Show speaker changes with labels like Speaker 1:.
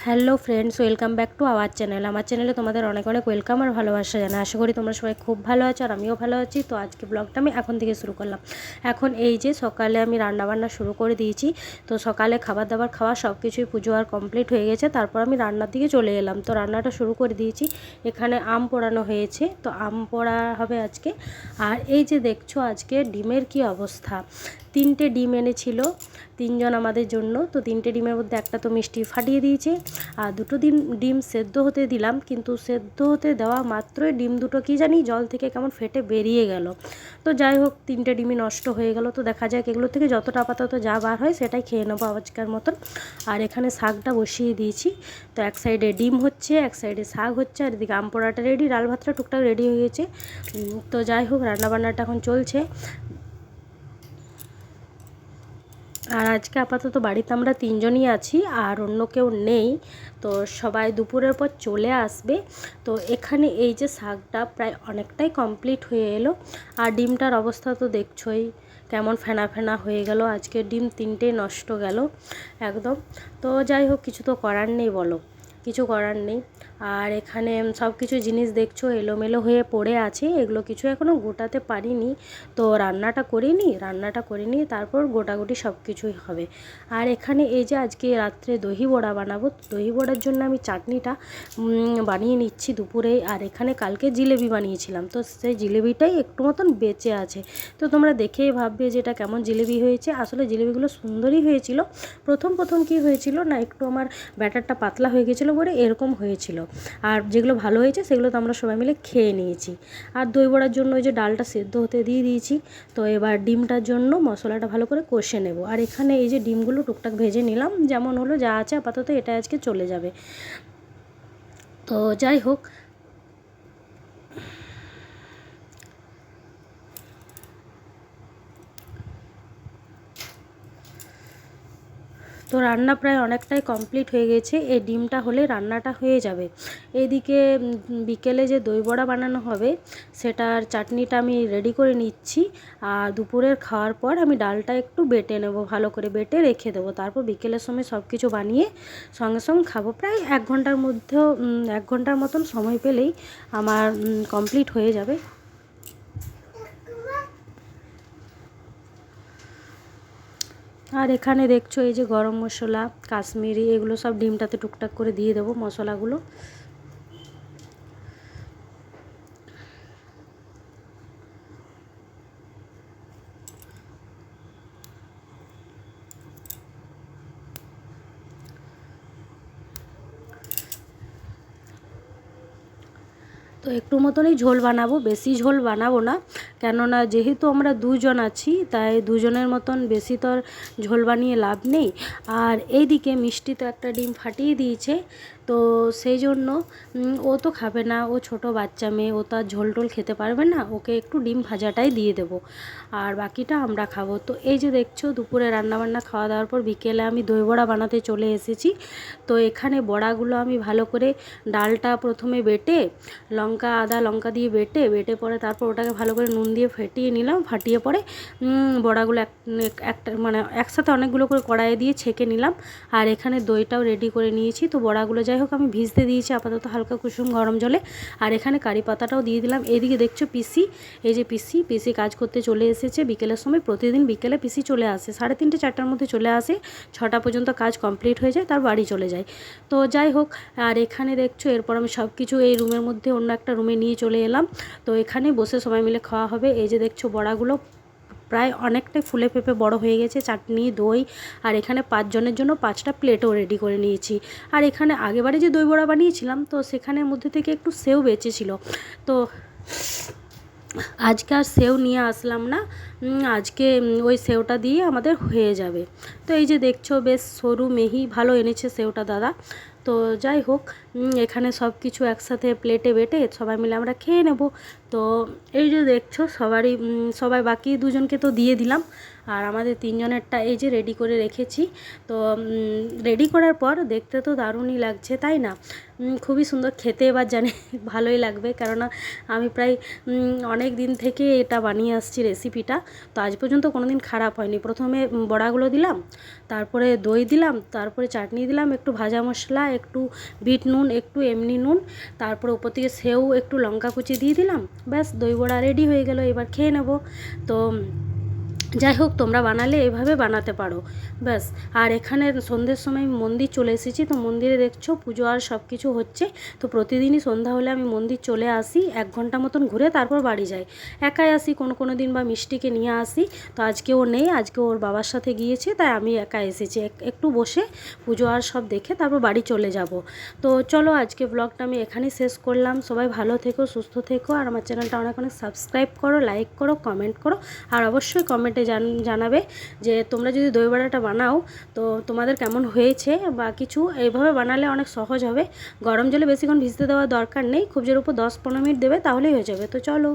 Speaker 1: Hello friends, welcome back to our channel. আমার চ্যানেলে তোমাদের অনেক অনেক ওয়েলকাম আর ভালোবাসা জানাই। আশা করি তোমরা সবাই খুব ভালো আছো আর আমিও ভালো আছি। তো আজকে ব্লগটা আমি এখন থেকে শুরু করলাম। এখন এই যে সকালে আমি রান্নাবান্না শুরু করে দিয়েছি। তো সকালে খাবার দাবার খাওয়া সব কিছুই পুজো আর কমপ্লিট হয়ে গেছে। তারপর আমি রান্নার দিকে চলে এলাম। তো রান্নাটা শুরু করে দিয়েছি। এখানে আম পোড়ানো হয়েছে, তো আম পোড়া হবে আজকে। আর এই যে দেখছো আজকে ডিমের কি অবস্থা। 3টে ডিম এনেছিল 3জন আমাদের জন্য। তো 3টে ডিমের মধ্যে একটা তো মিষ্টি ফাটিয়ে দিয়েছে, আর 2টো ডিম সেদ্ধ হতে দিলাম, কিন্তু সেদ্ধ হতে দেওয়া মাত্রই ডিম দুটো কি জানি জল থেকে কেমন ফেটে বেরিয়ে গেল। তো যাই হোক 3টে ডিমই নষ্ট হয়ে গেল। তো দেখা যাক এগুলো থেকে যতটা আপাতত যা বার হয় সেটাই খেয়ে নেবো আজকের মতন। আর এখানে শাকটা বসিয়ে দিয়েছি। তো এক সাইডে ডিম হচ্ছে, এক সাইডে শাক হচ্ছে, আর এদিকে আম পোড়াটা রেডি, ডাল ভাতটা টুকটাক রেডি হয়ে গেছে। তো যাই হোক রান্নাবান্নাটা এখন চলছে। আর আজকে আপাতত বাড়িতে আমরা 3জনই আছি, আর অন্য কেউ নেই। তো সবাই দুপুরের পর চলে আসবে। তো এখানে এই যে শাকটা প্রায় অনেকটাই কমপ্লিট হয়ে এলো। আর ডিমটার অবস্থা তো দেখছোই কেমন ফেনা ফেনা হয়ে গেল। আজকে ডিম 3টেই নষ্ট গেল একদম। তো যাই হোক কিছু তো করার নেই, বলো, কিছু করার নেই। আর এখানে সব কিছু জিনিস দেখছো এলোমেলো হয়ে পড়ে আছে, এগুলো কিছু এখনও গোটাতে পারিনি। তো রান্নাটা করিনি তারপর গোটাগুটি সব কিছুই হবে। আর এখানে এই যে আজকে রাত্রে দহি বড়া বানাবো। দহি বড়ার জন্য আমি চাটনিটা বানিয়ে নিচ্ছি দুপুরে। আর এখানে কালকে জিলেবি বানিয়েছিলাম, তো সেই জিলেবিটাই একটু মতন বেঁচে আছে। তো তোমরা দেখেই ভাববে যে এটা কেমন জিলেবি হয়েছে। আসলে জিলেবিগুলো সুন্দরই হয়েছিল। প্রথম কি হয়েছিল না, একটু আমার ব্যাটারটা পাতলা হয়ে গেছিলো বলে এরকম হয়েছিল। আর যেগুলো ভালো হয়েছে সেগুলো তো আমরা সবাই মিলে খেয়ে নিয়েছি। আর দই বড়ার জন্য ওই যে ডালটা সেদ্ধ হতে দিয়ে দিয়েছি। তো এবার ডিমটার জন্য মশলাটা ভালো করে কষে নেব। আর এখানে এই যে ডিমগুলো টুকটাক ভেজে নিলাম, যেমন হলো যা আছে আপাতত এটা আজকে চলে যাবে। তো যাই হোক তো রান্না প্রায় অনেকটাই কমপ্লিট হয়ে গেছে। এই ডিমটা হলে রান্নাটা হয়ে যাবে। এইদিকে বিকেলে যে দই বড়া বানানো হবে সেটার চাটনিটা আমি রেডি করে নিচ্ছি। আর দুপুরের খাওয়ার পর আমি ডালটা একটু বেটে নেব, ভালো করে বেটে রেখে দেবো। তারপর বিকেলের সময় সব কিছু বানিয়ে সঙ্গে সঙ্গে খাবো। প্রায় 1 ঘন্টার মধ্যেও 1 ঘন্টার মতন সময় পেলেই আমার কমপ্লিট হয়ে যাবে। আর এখানে দেখছো এই যে গরম মশলা, কাশ্মীরি, এগুলো সব ডিমটাতে টুকটাক করে দিয়ে দেবো মশলাগুলো। তো একটু মতনই ঝোল বানাবো, বেশি ঝোল বানাবো না। কেননা যেহেতু আমরা 2জন আছি, তাই 2জনের মতন বেশি তো আর ঝোল বানিয়ে লাভ নেই। আর এইদিকে মিষ্টি তো একটা ডিম ফাটিয়ে দিয়েছে। তো সেই জন্য ও তো খাবে না, ও ছোট বাচ্চা মেয়ে, ও তো আর ঝোল টোল খেতে পারবে না। ওকে একটু ডিম ভাজাটাই দিয়ে দেবো, আর বাকিটা আমরা খাবো। তো এই যে দেখছো দুপুরে রান্নাবান্না খাওয়া দাওয়ার পর বিকেলে আমি দই বড়া বানাতে চলে এসেছি। তো এখানে বড়াগুলো আমি ভালো করে ডালটা প্রথমে বেটে আদা লঙ্কা দিয়ে বেটে পরে তারপর ওটাকে ভালো করে নুন দিয়ে ফেটিয়ে নিলাম। ফাটিয়ে পরে বড়াগুলো একটা মানে একসাথে অনেকগুলো করে কড়াইয়ে দিয়ে ছেঁকে নিলাম। আর এখানে দইটাও রেডি করে নিয়েছি। তো বড়াগুলো যাই হোক আমি ভিজতে দিয়েছি আপাতত হালকা কুসুম গরম জলে। আর এখানে কারি পাতাটাও দিয়ে দিলাম। এইদিকে দেখছো এই যে পিসি কাজ করতে চলে এসেছে বিকেলের সময়। প্রতিদিন বিকেলে পিসি চলে আসে, 3:30 4টার মধ্যে চলে আসে, 6টা পর্যন্ত কাজ কমপ্লিট হয়ে যায়, তার বাড়ি চলে যায়। তো যাই হোক, আর এখানে দেখছো এরপর আমি সব কিছু এই রুমের মধ্যে অন্য একটা রুমে নিয়ে চলে এলাম। তো এখানে বসে সবাই মিলে খাওয়া হবে। এই যে দেখছো বড়াগুলো প্রায় অনেকটাই ফুলে ফেঁপে বড় হয়ে গেছে, চাটনি দই। আর এখানে 5জনের জন্য 5টা প্লেটও রেডি করে নিয়েছি। আর এখানে আগেবারে যে দই বড়া বানিয়েছিলাম, তো সেখানের মধ্যে থেকে একটু সেও বেঁচেছিল। তো আজকে আর সেও নিয়ে আসলাম না, আজকে ওই সেওটা দিয়ে আমাদের হয়ে যাবে। তো এই যে দেখছো বেশ সরু মিহি ভালো এনেছে সেওটা দাদা। তো যাই হোক এখানে সব কিছু একসাথে প্লেটে বেটে সবাই মিলে আমরা খেয়ে নেব। তো এই যে দেখছো সবাই বাকি 2জনকে তো দিয়ে দিলাম। আর আমাদের তিনজনেরটা এই যে রেডি করে রেখেছি। তো রেডি করার পর দেখতে তো দারুণই লাগছে, তাই না? খুবই সুন্দর, খেতে এবার জানি ভালোই লাগবে, কেননা আমি প্রায় অনেক দিন থেকে এটা বানিয়ে আসছি রেসিপিটা। তো আজ পর্যন্ত কোনো দিন খারাপ হয়নি। প্রথমে বড়াগুলো দিলাম, তারপরে দই দিলাম, তারপরে চাটনি দিলাম, একটু ভাজা মশলা, একটু বিট নুন, একটু এমনি নুন, তারপরে উপর থেকে সেও একটু লঙ্কা কুচি দিয়ে দিলাম। ব্যাস, দই বড়া রেডি হয়ে গেল। এবার খেয়ে নেব। তো যাই হোক, তোমরা বানালে এভাবে বানাতে পারো। ব্যাস। আর এখানে সন্ধ্যের সময় মন্দির চলে এসেছি। তো মন্দিরে দেখছো পুজো আর সব কিছু হচ্ছে। তো প্রতিদিনই সন্ধ্যা হলে আমি মন্দির চলে আসি, 1 ঘন্টা মতন ঘুরে তারপর বাড়ি যাই। একাই আসি, কোনো দিন বা মিষ্টিকে নিয়ে আসি। তো আজকে ও নেই, আজকে ওর বাবার সাথে গিয়েছে, তাই আমি একা এসেছি। একটু বসে পুজো আর সব দেখে তারপর বাড়ি চলে যাব। তো চলো, আজকে ব্লগটা আমি এখানেই শেষ করলাম। সবাই ভালো থেকো, সুস্থ থেকো, আর আমার চ্যানেলটা অনেক অনেক সাবস্ক্রাইব করো, লাইক করো, কমেন্ট করো। আর অবশ্যই কমেন্টে জানাবে যে তোমরা যদি দই বড়াটা বানাও তো তোমাদের কেমন হয়েছে বা কিছু। এইভাবে বানালে অনেক সহজ হবে। গরম জলে বেশিক্ষণ ভিজতে দেওয়ার দরকার নেই, খুব জোর উপর 10-15 মিনিট দেবে, তাহলেই হয়ে যাবে। তো চলো।